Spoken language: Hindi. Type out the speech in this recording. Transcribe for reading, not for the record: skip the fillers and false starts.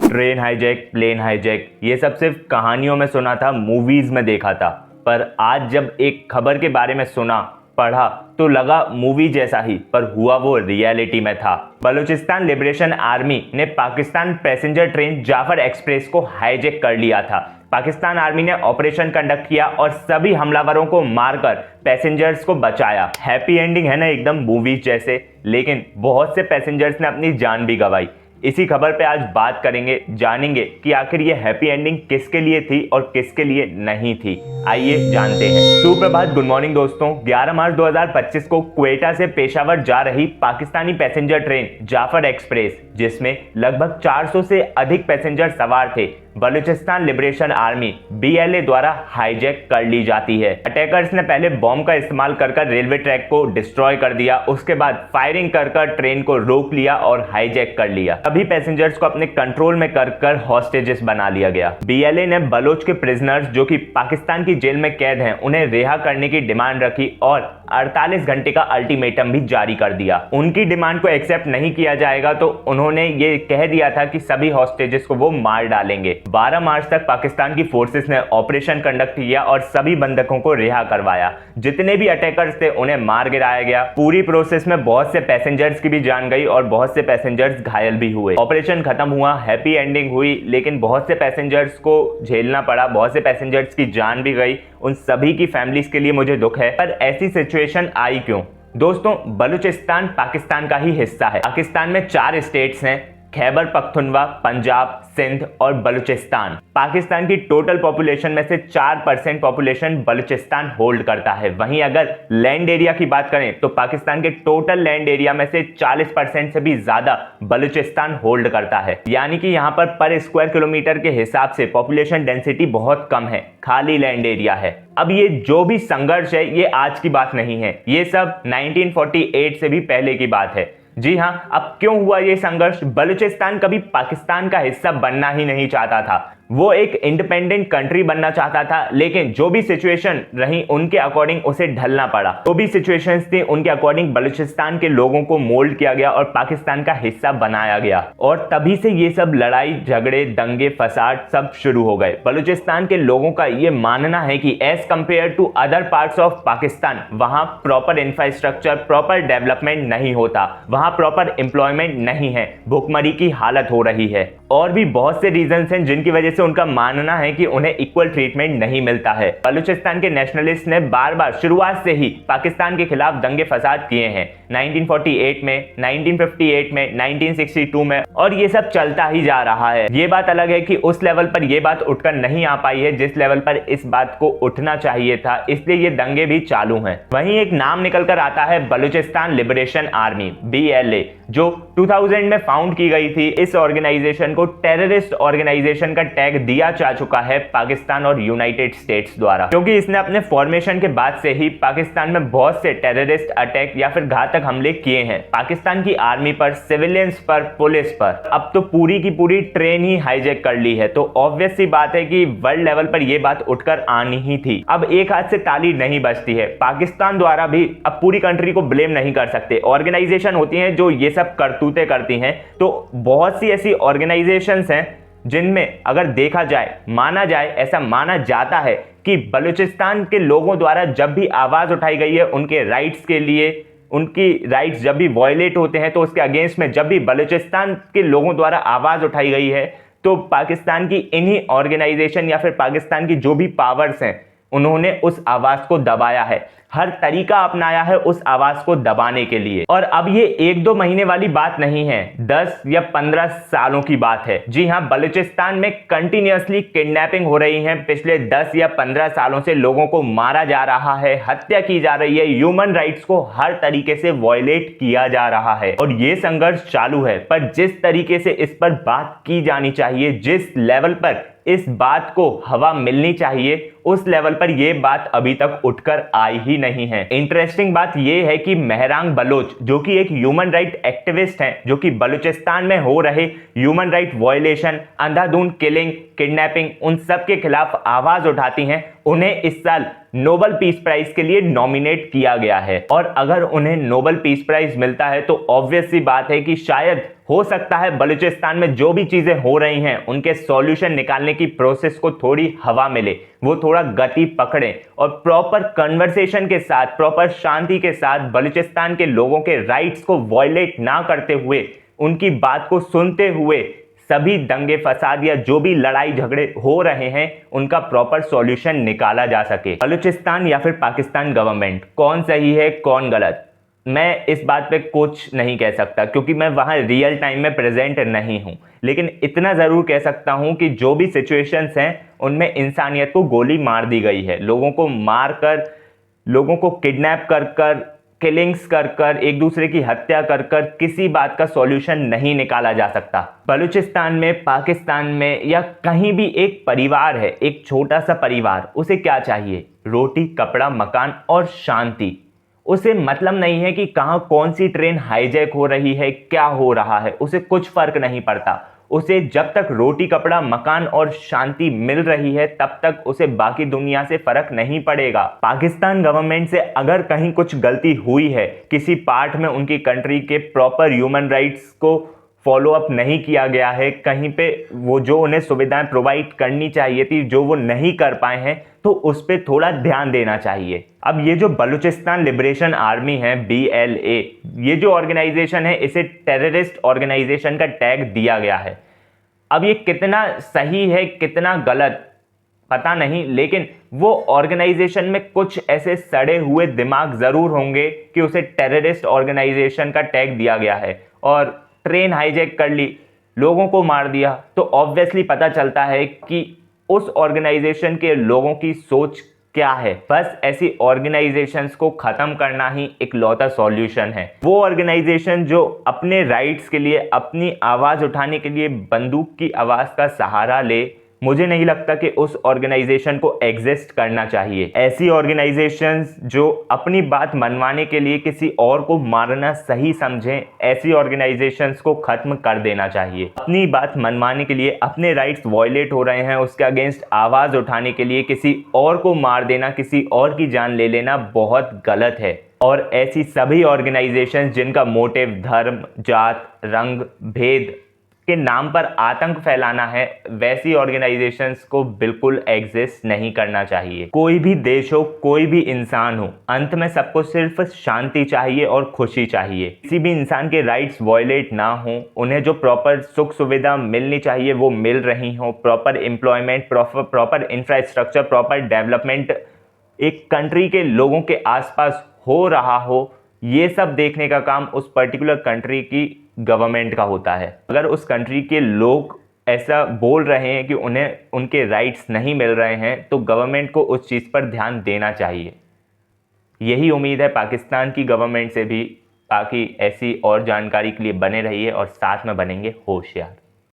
ट्रेन हाईजैक, प्लेन हाईजैक, ये सब सिर्फ कहानियों में सुना था, मूवीज में देखा था। पर आज जब एक खबर के बारे में सुना, पढ़ा तो लगा मूवी जैसा ही, पर हुआ वो रियलिटी में था। बलूचिस्तान लिबरेशन आर्मी ने Pakistan passenger train Jaffar Express को हाईजैक कर लिया था। पाकिस्तान आर्मी ने ऑपरेशन कंडक्ट किया और सभी हमलावरों को मारकर पैसेंजर्स को बचाया। हैप्पी एंडिंग है ना, एकदम मूवीज जैसे, लेकिन बहुत से पैसेंजर्स ने अपनी जान भी गंवाई। इसी खबर पे आज बात करेंगे, जानेंगे कि आखिर ये हैप्पी एंडिंग किसके लिए थी और किसके लिए नहीं थी। आइए जानते हैं। सुप्रभात, गुड मॉर्निंग दोस्तों। 11 मार्च 2025 को क्वेटा से पेशावर जा रही Pakistani passenger train Jaffar Express, जिसमें लगभग 400 से अधिक पैसेंजर सवार थे, बलूचिस्तान लिबरेशन आर्मी BLA द्वारा हाईजैक कर ली जाती है। अटैकर्स ने पहले बॉम्ब का इस्तेमाल कर रेलवे ट्रैक को डिस्ट्रॉय कर दिया, उसके बाद फायरिंग कर ट्रेन को रोक लिया और हाईजैक कर लिया। सभी पैसेंजर्स को अपने कंट्रोल में कर हॉस्टेजेस बना लिया गया। BLA ने बलोच के प्रिजनर्स जो कि पाकिस्तान की जेल में कैद हैं, उन्हें रिहा करने की डिमांड रखी और 48 घंटे का अल्टीमेटम भी जारी कर दिया। उनकी डिमांड को एक्सेप्ट नहीं किया जाएगा तो उन्होंने ये कह दिया था कि सभी हॉस्टेजेस को वो मार डालेंगे। 12 मार्च तक पाकिस्तान की फोर्सेस ने ऑपरेशन कंडक्ट किया और सभी बंधकों को रिहा करवाया। जितने भी अटैकर्स थे उन्हें मार गिराया गया। पूरी प्रोसेस में बहुत से पैसेंजर्स की भी जान गई और बहुत से पैसेंजर्स घायल भी हुए। ऑपरेशन खत्म हुआ, हैप्पी एंडिंग हुई, लेकिन बहुत से पैसेंजर्स को झेलना पड़ा, बहुत से पैसेंजर्स की जान भी गई। उन सभी की फैमिलीज के लिए मुझे दुख है। पर ऐसी सिचुएशन आई क्यों? दोस्तों, बलूचिस्तान पाकिस्तान का ही हिस्सा है। पाकिस्तान में 4 स्टेट्स हैं, खैबर पख्तूनख्वा, पंजाब, सिंध और बलूचिस्तान। पाकिस्तान की टोटल पॉपुलेशन में से 4% पॉपुलेशन बलूचिस्तान होल्ड करता है। वहीं अगर लैंड एरिया की बात करें तो पाकिस्तान के टोटल लैंड एरिया में से 40% से भी ज्यादा बलूचिस्तान होल्ड करता है। यानी कि यहाँ पर स्क्वायर किलोमीटर के हिसाब से पॉपुलेशन डेंसिटी बहुत कम है, खाली लैंड एरिया है। अब ये जो भी संघर्ष है ये आज की बात नहीं है, ये सब 1948 से भी पहले की बात है। जी हाँ, अब क्यों हुआ ये संघर्ष? बलूचिस्तान कभी पाकिस्तान का हिस्सा बनना ही नहीं चाहता था, वो एक इंडिपेंडेंट कंट्री बनना चाहता था, लेकिन जो भी सिचुएशन रही उनके अकॉर्डिंग उसे ढलना पड़ा। जो भी सिचुएशंस थी उनके अकॉर्डिंग बलूचिस्तान के लोगों को मोल्ड किया गया और पाकिस्तान का हिस्सा बनाया गया, और तभी से ये सब लड़ाई झगड़े दंगे फसाद सब शुरू हो गए। बलूचिस्तान के लोगों का ये मानना है कि as compare to other parts of Pakistan वहां प्रॉपर इंफ्रास्ट्रक्चर, प्रॉपर डेवलपमेंट नहीं होता, वहां प्रॉपर एम्प्लॉयमेंट नहीं है, भुखमरी की हालत हो रही है, और भी बहुत से रीजंस हैं जिनकी वजह से उनका मानना है कि उन्हें इक्वल ट्रीटमेंट नहीं मिलता है। बलूचिस्तान के नेशनलिस्ट ने बार बार शुरुआत से ही पाकिस्तान के खिलाफ दंगे फसाद किए हैं, 1948 में, 1958 में, 1962 में, और ये सब चलता ही जा रहा है। ये बात अलग है कि उस लेवल पर ये बात उठकर नहीं आ पाई है जिस लेवल पर इस बात को उठना चाहिए था, इसलिए ये दंगे भी चालू हैं। वहीं एक नाम निकल कर आता है बलूचिस्तान लिबरेशन आर्मी BLA, जो 2000 में फाउंड की गई थी। इस ऑर्गेनाइजेशन को टेररिस्ट ऑर्गेनाइजेशन का टैग दिया जा चुका है पाकिस्तान और यूनाइटेड स्टेट्स द्वारा, क्योंकि इसने अपने फॉर्मेशन के बाद से ही पाकिस्तान में बहुत से टेररिस्ट अटैक या फिर घातक हमले किए हैं, पाकिस्तान की आर्मी पर, सिविलियंस पर, पुलिस पर। अब तो पूरी की पूरी ट्रेन ही हाईजैक कर ली है, तो ऑब्वियस सी बात है कि वर्ल्ड लेवल पर यह बात उठकर आनी ही थी। अब एक हाथ से ताली नहीं बजती है, पाकिस्तान द्वारा भी अब पूरी कंट्री को ब्लेम नहीं कर सकते। ऑर्गेनाइजेशन होती हैं जो ये सब करतूतें करती हैं, तो बहुत सी ऐसी ऑर्गेनाइजेशंस हैं जिनमें अगर देखा जाए, माना जाए, ऐसा माना जाता है कि बलूचिस्तान के लोगों द्वारा जब भी आवाज उठाई गई है उनके राइट्स के लिए, उनकी राइट्स जब भी वायलेट होते हैं तो उसके अगेंस्ट में जब भी बलूचिस्तान के लोगों द्वारा आवाज उठाई गई है तो पाकिस्तान की इन्हीं ऑर्गेनाइजेशन या फिर पाकिस्तान की जो भी पावर्स हैं उन्होंने उस आवाज को दबाया है, हर तरीका अपनाया है उस आवाज को दबाने के लिए। और अब ये 1-2 महीने वाली बात नहीं है, 10 या 15 सालों की बात है। जी हाँ, बलूचिस्तान में कंटिन्यूअसली किडनैपिंग हो रही है। पिछले 10 या 15 सालों से लोगों को मारा जा रहा है, हत्या की जा रही है, ह्यूमन राइट्स को हर तरीके से वायलेट किया जा रहा है, और ये संघर्ष चालू है। पर जिस तरीके से इस पर बात की जानी चाहिए, जिस लेवल पर इस बात को हवा मिलनी चाहिए, उस लेवल पर यह बात अभी तक उठकर आई ही नहीं है। इंटरेस्टिंग बात यह है कि मेहरांग बलोच, जो कि एक ह्यूमन राइट एक्टिविस्ट हैं, जो कि बलूचिस्तान में हो रहे ह्यूमन राइट वायलेशन, अंधाधुंध किलिंग, किडनैपिंग, उन सब के खिलाफ आवाज उठाती हैं, उन्हें इस साल नोबेल पीस प्राइज के लिए नॉमिनेट किया गया है। और अगर उन्हें नोबेल पीस प्राइज मिलता है तो ऑब्वियस सी बात है कि शायद हो सकता है बलूचिस्तान में जो भी चीज़ें हो रही हैं उनके सॉल्यूशन निकालने की प्रोसेस को थोड़ी हवा मिले, वो थोड़ा गति पकड़ें और प्रॉपर कन्वर्सेशन के साथ, प्रॉपर शांति के साथ बलूचिस्तान के लोगों के राइट्स को वायलेट ना करते हुए, उनकी बात को सुनते हुए सभी दंगे फसाद या जो भी लड़ाई झगड़े हो रहे हैं उनका प्रॉपर सॉल्यूशन निकाला जा सके। बलूचिस्तान या फिर पाकिस्तान गवर्नमेंट कौन सही है कौन गलत, मैं इस बात पे कुछ नहीं कह सकता क्योंकि मैं वहाँ रियल टाइम में प्रेजेंट नहीं हूँ, लेकिन इतना ज़रूर कह सकता हूँ कि जो भी सिचुएशंस हैं उनमें इंसानियत को गोली मार दी गई है। लोगों को मार कर, लोगों को किडनैप कर कर, किलिंग्स कर कर, एक दूसरे की हत्या कर कर किसी बात का सॉल्यूशन नहीं निकाला जा सकता। बलूचिस्तान में, पाकिस्तान में या कहीं भी एक परिवार है, एक छोटा सा परिवार, उसे क्या चाहिए? रोटी, कपड़ा, मकान और शांति। उसे मतलब नहीं है कि कहाँ कौन सी ट्रेन हाईजैक हो रही है, क्या हो रहा है, उसे कुछ फर्क नहीं पड़ता। उसे जब तक रोटी, कपड़ा, मकान और शांति मिल रही है तब तक उसे बाकी दुनिया से फर्क नहीं पड़ेगा। पाकिस्तान गवर्नमेंट से अगर कहीं कुछ गलती हुई है, किसी पार्ट में उनकी कंट्री के प्रॉपर ह्यूमन राइट्स को फॉलो अप नहीं किया गया है, कहीं पे वो जो उन्हें सुविधाएं प्रोवाइड करनी चाहिए थी जो वो नहीं कर पाए हैं, तो उस पर थोड़ा ध्यान देना चाहिए। अब ये जो बलूचिस्तान लिबरेशन आर्मी है, BLA, ये जो ऑर्गेनाइजेशन है इसे टेररिस्ट ऑर्गेनाइजेशन का टैग दिया गया है। अब ये कितना सही है कितना गलत पता नहीं, लेकिन वो ऑर्गेनाइजेशन में कुछ ऐसे सड़े हुए दिमाग जरूर होंगे कि उसे टेररिस्ट ऑर्गेनाइजेशन का टैग दिया गया है और ट्रेन हाईजैक कर ली, लोगों को मार दिया, तो ऑब्वियसली पता चलता है कि उस ऑर्गेनाइजेशन के लोगों की सोच क्या है। बस ऐसी ऑर्गेनाइजेशंस को खत्म करना ही इकलौता सॉल्यूशन है। वो ऑर्गेनाइजेशन जो अपने राइट्स के लिए, अपनी आवाज उठाने के लिए बंदूक की आवाज का सहारा ले, मुझे नहीं लगता कि उस ऑर्गेनाइजेशन को एग्जिस्ट करना चाहिए। ऐसी ऑर्गेनाइजेशंस जो अपनी बात मनवाने के लिए किसी और को मारना सही समझें, ऐसी ऑर्गेनाइजेशंस को खत्म कर देना चाहिए। अपनी बात मनवाने के लिए, अपने राइट्स वायलेट हो रहे हैं उसके अगेंस्ट आवाज उठाने के लिए किसी और को मार देना, किसी और की जान ले लेना बहुत गलत है। और ऐसी सभी ऑर्गेनाइजेशंस जिनका मोटिव धर्म, जात, रंग, भेद के नाम पर आतंक फैलाना है, वैसी ऑर्गेनाइजेशंस को बिल्कुल एग्जिस्ट नहीं करना चाहिए। कोई भी देश हो, कोई भी इंसान हो, अंत में सबको सिर्फ शांति चाहिए और खुशी चाहिए। किसी भी इंसान के राइट्स वायलेट ना हो, उन्हें जो प्रॉपर सुख सुविधा मिलनी चाहिए वो मिल रही हो, proper employment, proper infrastructure, proper development एक कंट्री के लोगों के आसपास हो रहा हो, ये सब देखने का काम उस पर्टिकुलर कंट्री की गवर्नमेंट का होता है। अगर उस कंट्री के लोग ऐसा बोल रहे हैं कि उन्हें उनके राइट्स नहीं मिल रहे हैं, तो गवर्नमेंट को उस चीज़ पर ध्यान देना चाहिए। यही उम्मीद है पाकिस्तान की गवर्नमेंट से भी। बाकी ऐसी और जानकारी के लिए बने रहिए और साथ में बनेंगे होशियार।